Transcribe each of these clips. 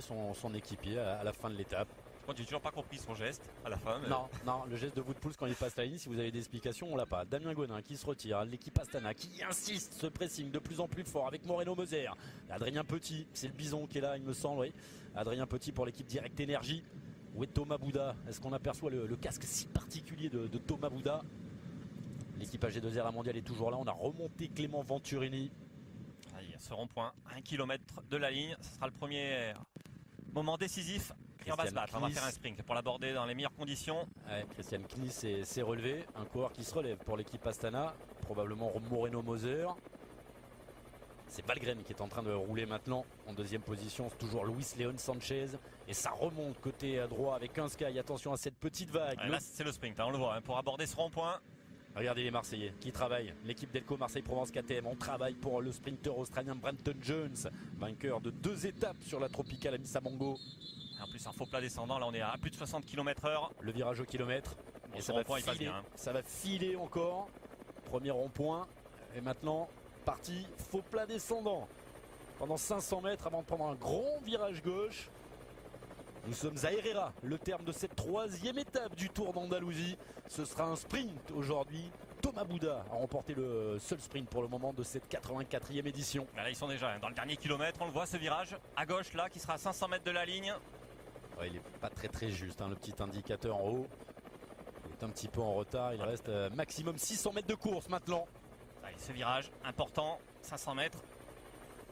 son équipier à la fin de l'étape. J'ai toujours pas compris son geste à la fin. Mais... Non, le geste de Wout Poels quand il passe la ligne, si vous avez des explications, on l'a pas. Damien Gonin qui se retire, l'équipe Astana qui insiste, ce pressing de plus en plus fort avec Moreno Moser. Adrien Petit, c'est le bison qui est là, il me semble, oui. Adrien Petit pour l'équipe Direct Énergie. Où est Thomas Bouda? Est-ce qu'on aperçoit le casque si particulier de Thomas Bouda? L'équipe AG2R la mondiale est toujours là, on a remonté Clément Venturini. Allez, ce rond-point, 1 km de la ligne, ce sera le premier moment décisif. Et on va se battre, on va faire un sprint pour l'aborder dans les meilleures conditions. Ouais, Christian Knies s'est relevé, un coureur qui se relève pour l'équipe Astana, probablement Moreno Moser. C'est Valgren qui est en train de rouler maintenant en deuxième position, c'est toujours Luis Leon Sanchez et ça remonte côté droit avec un Sky. Attention à cette petite vague. Ouais, là c'est le sprint, hein, on le voit, hein, pour aborder ce rond-point. Regardez les Marseillais qui travaillent, l'équipe Delco Marseille-Provence KTM, on travaille pour le sprinter australien Brenton Jones, vainqueur de 2 étapes sur la Tropicale à Missamongo. En plus un faux plat descendant, là on est à plus de 60 km/h. Le virage au kilomètre. Bon, et ce rond-point il passe bien. Hein. Ça va filer encore. Premier rond-point. Et maintenant, parti faux plat descendant. Pendant 500 mètres avant de prendre un grand virage gauche. Nous sommes à Herrera, le terme de cette 3e étape du Tour d'Andalousie. Ce sera un sprint aujourd'hui. Thomas Bouda a remporté le seul sprint pour le moment de cette 84e édition. Là ils sont déjà dans le dernier kilomètre, on le voit ce virage à gauche là qui sera à 500 mètres de la ligne. Ouais, il n'est pas très juste, hein, le petit indicateur en haut. Il est un petit peu en retard, il reste maximum 600 mètres de course maintenant. Allez, ce virage important, 500 mètres.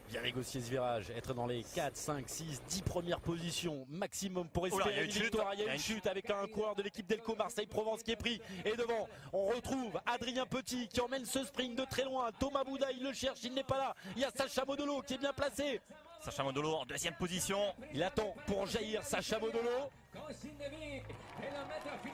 Bien négocier ce virage, être dans les 4, 5, 6, 10 premières positions maximum pour espérer une victoire. Il y a une chute avec un coureur de l'équipe Delco Marseille-Provence qui est pris. Et devant, on retrouve Adrien Petit qui emmène ce sprint de très loin. Thomas Bouda, il le cherche, il n'est pas là. Il y a Sacha Modolo qui est bien placé. Sacha Modolo en deuxième position. Il attend pour jaillir Sacha Modolo.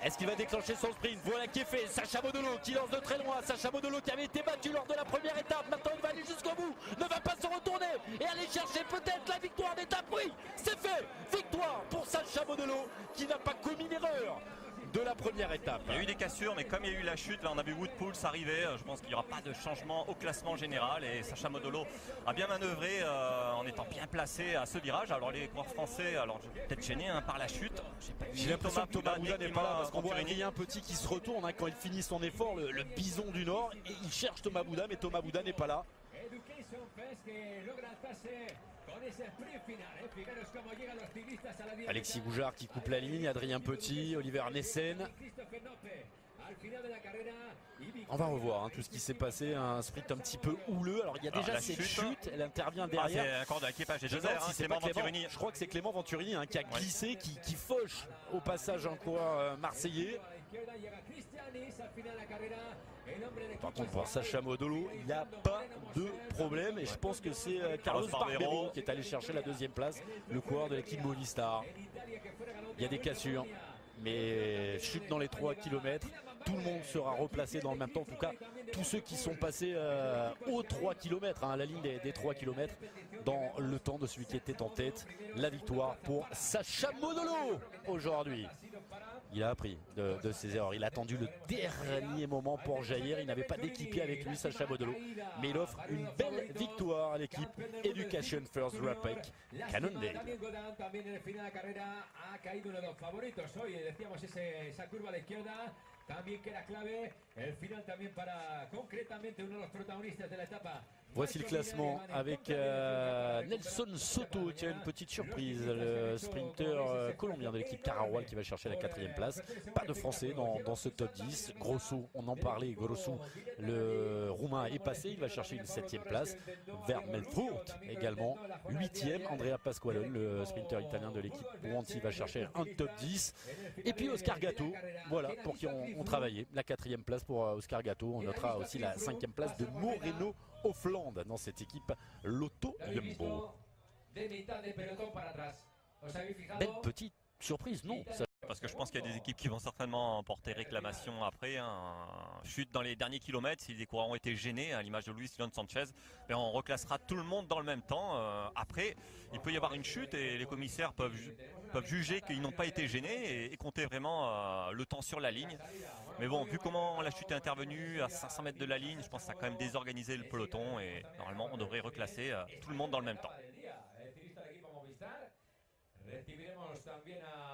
Est-ce qu'il va déclencher son sprint? Voilà qui est fait. Sacha Modolo qui lance de très loin. Sacha Modolo qui avait été battu lors de la première étape. Maintenant il va aller jusqu'au bout. Ne va pas se retourner et aller chercher peut-être la victoire d'étape. Oui, c'est fait. Victoire pour Sacha Modolo qui n'a pas commis l'erreur de la première étape. Il y a eu des cassures, mais comme il y a eu la chute, là on a vu Wout Poels arriver. Je pense qu'il n'y aura pas de changement au classement général. Et Sacha Modolo a bien manœuvré en étant bien placé à ce virage. Alors les coureurs français, alors peut-être gênés hein, par la chute. J'ai l'impression que Thomas Bouda n'est pas là parce qu'on voit un petit qui se retourne hein, quand il finit son effort, le bison du Nord. Et il cherche Thomas Bouda, mais Thomas Bouda n'est pas là. Alexis Goujard qui coupe la ligne, Adrien Petit, Oliver Nessen. On va revoir hein, tout ce qui s'est passé, un sprint un petit peu houleux. Alors il y a déjà cette chute, elle intervient derrière. C'est un corps d'équipage Je crois que c'est Clément Venturini hein, qui a glissé, qui fauche au passage un coureur marseillais. Par contre pour Sacha Modolo, il n'y a pas de problème et je pense que c'est Carlos Barbero qui est allé chercher la deuxième place, le coureur de l'équipe Movistar. Il y a des cassures, mais chute dans les 3 km. Tout le monde sera replacé dans le même temps. En tout cas, tous ceux qui sont passés aux 3 km, hein, à la ligne des 3 km, dans le temps de celui qui était en tête. La victoire pour Sacha Modolo aujourd'hui. Il a appris de ses erreurs. Il a attendu le dernier moment pour jaillir. Il n'avait pas d'équipier avec lui, Sacha Modolo. Mais il offre une belle victoire à l'équipe Education First Rapec Cannondale. Voici le classement avec Nelson Soto qui a une petite surprise, le sprinter colombien de l'équipe Cararual qui va chercher la 4e place. Pas de français dans ce top 10. Grosso, on en parlait, Grosso, le roumain est passé, il va chercher une 7e place. Vermelfort également 8e. Andrea Pasqualone, le sprinter italien de l'équipe Buanti, va chercher un top 10. Et puis Oscar Gatto, voilà pour qui on travaillait. La 4e place pour Oscar Gatto. On notera aussi la 5e place de Moreno Offland dans cette équipe Lotto Jumbo. Belle petite surprise, non ça... Parce que je pense qu'il y a des équipes qui vont certainement porter réclamation après. Hein. Chute dans les derniers kilomètres, si les coureurs ont été gênés, à l'image de Luis Leon Sanchez, ben on reclassera tout le monde dans le même temps. Après, il peut y avoir une chute et les commissaires peuvent juger qu'ils n'ont pas été gênés et compter vraiment le temps sur la ligne. Mais bon, vu comment la chute est intervenue à 500 mètres de la ligne, je pense que ça a quand même désorganisé le peloton et normalement on devrait reclasser tout le monde dans le même temps. recibiremos también a